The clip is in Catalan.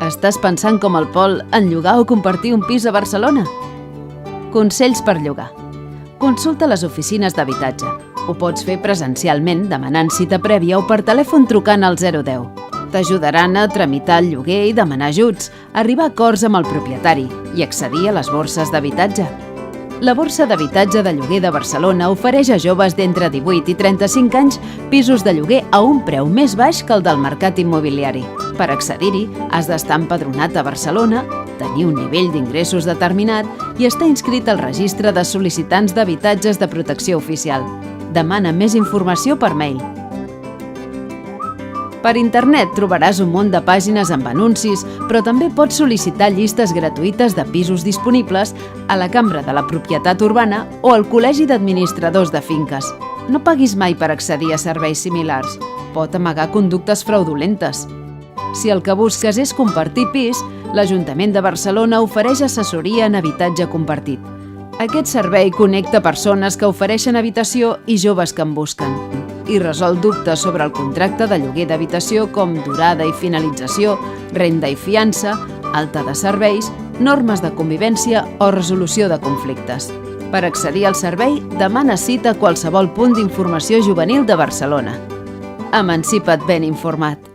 Estàs pensant com el Pol en llogar o compartir un pis a Barcelona? Consells per llogar. Consulta les oficines d'habitatge. Ho pots fer presencialment demanant cita prèvia o per telèfon trucant al 010. T'ajudaran a tramitar el lloguer i demanar ajuts, arribar a acords amb el propietari i accedir a les borses d'habitatge. La Borsa d'Habitatge de Lloguer de Barcelona ofereix a joves d'entre 18 i 35 anys pisos de lloguer a un preu més baix que el del mercat immobiliari. Per accedir-hi, has d'estar empadronat a Barcelona, tenir un nivell d'ingressos determinat i estar inscrit al registre de sol·licitants d'habitatges de protecció oficial. Demana més informació per mail. Per internet trobaràs un munt de pàgines amb anuncis, però també pots sol·licitar llistes gratuïtes de pisos disponibles a la Cambra de la Propietat Urbana o al Col·legi d'Administradors de Finques. No paguis mai per accedir a serveis similars. Pot amagar conductes fraudulentes. Si el que busques és compartir pis, l'Ajuntament de Barcelona ofereix assessoria en habitatge compartit. Aquest servei connecta persones que ofereixen habitació i joves que en busquen i resol dubtes sobre el contracte de lloguer d'habitació com durada i finalització, renda i fiança, alta de serveis, normes de convivència o resolució de conflictes. Per accedir al servei, demana cita a qualsevol punt d'informació juvenil de Barcelona. Emancipa't ben informat.